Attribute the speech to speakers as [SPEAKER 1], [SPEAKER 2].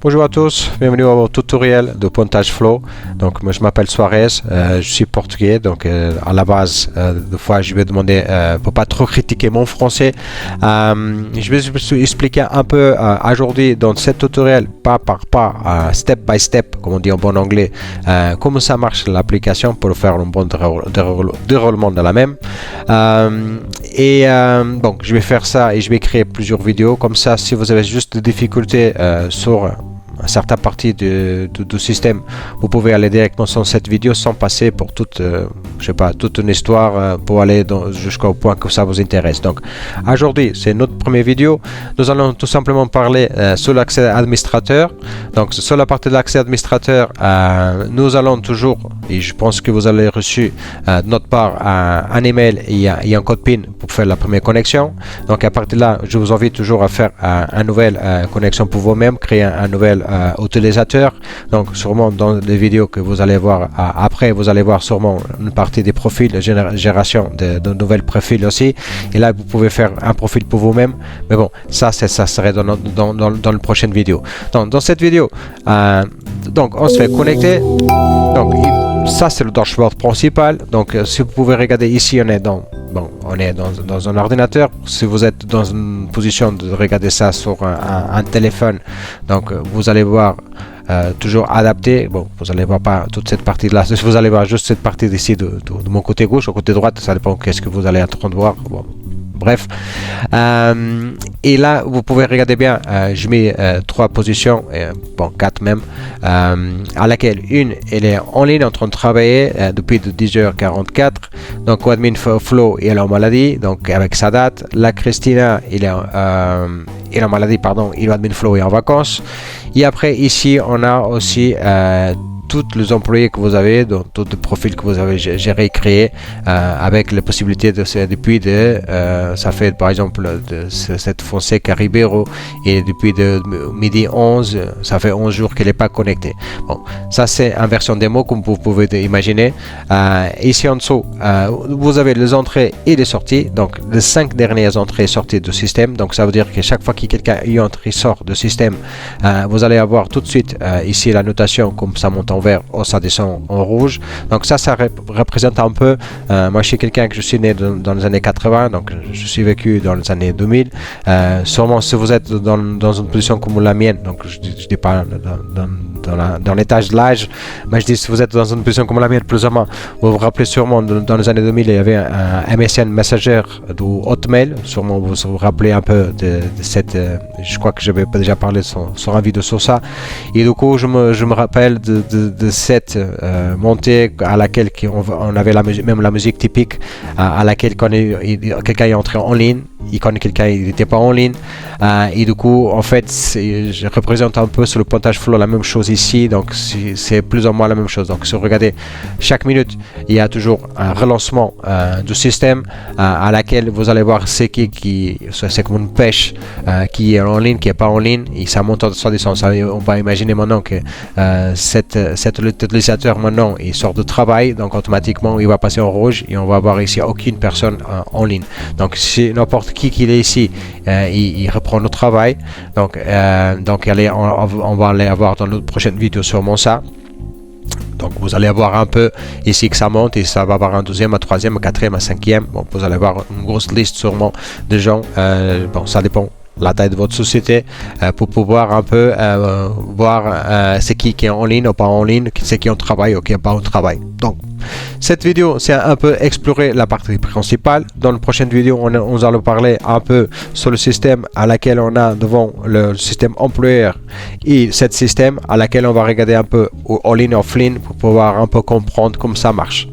[SPEAKER 1] Bonjour à tous, bienvenue au tutoriel de Pontage Flow. Donc moi je m'appelle Suarez, je suis portugais, donc à la base des fois je vais demander pour pas trop critiquer mon français. Je vais vous expliquer un peu aujourd'hui dans ce tutoriel pas par pas, step by step comme on dit en bon anglais, comment ça marche l'application pour faire un bon déroulement de la même. Bon, je vais faire ça et je vais créer plusieurs vidéos comme ça. Si vous avez juste des difficultés sur certaines parties du système, vous pouvez aller directement sur cette vidéo sans passer pour toute, je sais pas, toute une histoire pour aller jusqu'au point que ça vous intéresse. Donc aujourd'hui c'est notre première vidéo. Nous allons tout simplement parler sur l'accès administrateur. Donc sur la partie de l'accès administrateur, nous allons toujours, et je pense que vous avez reçu de notre part un email et un code PIN pour faire la première connexion. Donc à partir de là, je vous invite toujours à faire une nouvelle connexion pour vous-même, créer un nouvel utilisateur. Donc sûrement dans les vidéos que vous allez voir après, vous allez voir sûrement une partie des profils, de génération de nouvelles profils aussi, et là vous pouvez faire un profil pour vous-même, mais bon ça serait dans la prochaine vidéo. Donc dans cette vidéo donc on se fait connecter. Donc ça c'est le dashboard principal. Donc si vous pouvez regarder ici, on est dans un ordinateur. Si vous êtes dans une position de regarder ça sur un téléphone, donc vous allez voir toujours adapté. Bon, vous allez voir pas toute cette partie là, vous allez voir juste cette partie d'ici de mon côté gauche. Au côté droite, ça dépend qu'est-ce que vous allez attendre de voir. Bon, bref, et là vous pouvez regarder bien, je mets trois positions, bon 4 même, à laquelle une elle est en ligne en train de travailler depuis 10h44. donc Admin Flow est en maladie, donc avec sa date. La Christina il est en maladie, pardon, et Admin Flow est en vacances. Et après ici on a aussi tous les employés que vous avez, donc tous les profils que vous avez géré, créé, avec la possibilité depuis ça fait par exemple de cette Fonseca Ribeiro, et depuis midi 11, ça fait 11 jours qu'elle n'est pas connectée. Bon, ça c'est une version démo comme vous pouvez imaginer. Ici en dessous, vous avez les entrées et les sorties, donc les 5 dernières entrées et sorties du système. Donc ça veut dire que chaque fois que quelqu'un entre et sort du système, vous allez avoir tout de suite ici la notation, comme ça monte en vert ou ça descend en rouge. Donc ça représente un peu, moi je suis quelqu'un que je suis né dans les années 80, donc je suis vécu dans les années 2000. Sûrement si vous êtes dans une position comme la mienne, donc je dis pas dans l'étage de l'âge, mais je dis si vous êtes dans une position comme la mienne, plus ou moins, vous vous rappelez sûrement dans les années 2000 il y avait un MSN Messenger du Hotmail. Sûrement vous vous rappelez un peu de cette, je crois que j'avais déjà parlé sur un vidéo sur ça, et du coup je me rappelle de cette montée à laquelle on avait même la musique typique, à laquelle quand quelqu'un est entré en ligne, et quand quelqu'un n'était pas en ligne, et du coup en fait je représente un peu sur le Pontage Flow la même chose ici. Donc c'est plus ou moins la même chose. Donc si vous regardez, chaque minute il y a toujours un relancement du système, à laquelle vous allez voir c'est comme une pêche, qui est en ligne, qui n'est pas en ligne, et ça monte en descend. On va imaginer maintenant que cet utilisateur maintenant il sort de travail, donc automatiquement il va passer en rouge et on va avoir ici aucune personne en ligne. Donc si n'importe qui est ici, il reprend le travail. Donc on va aller avoir dans notre prochaine vidéo sûrement ça. Donc vous allez avoir un peu ici que ça monte, et ça va avoir un deuxième, un troisième, un quatrième, un cinquième. Bon, vous allez avoir une grosse liste sûrement de gens. Bon, ça dépend la taille de votre société, pour pouvoir un peu voir c'est qui est en ligne ou pas en ligne, c'est qui en travail ou qui n'est pas en travail. Donc cette vidéo c'est un peu explorer la partie principale. Dans la prochaine vidéo on allons parler un peu sur le système à laquelle on a devant le système employeur, et cet système à laquelle on va regarder un peu en ligne, offline, pour pouvoir un peu comprendre comment ça marche.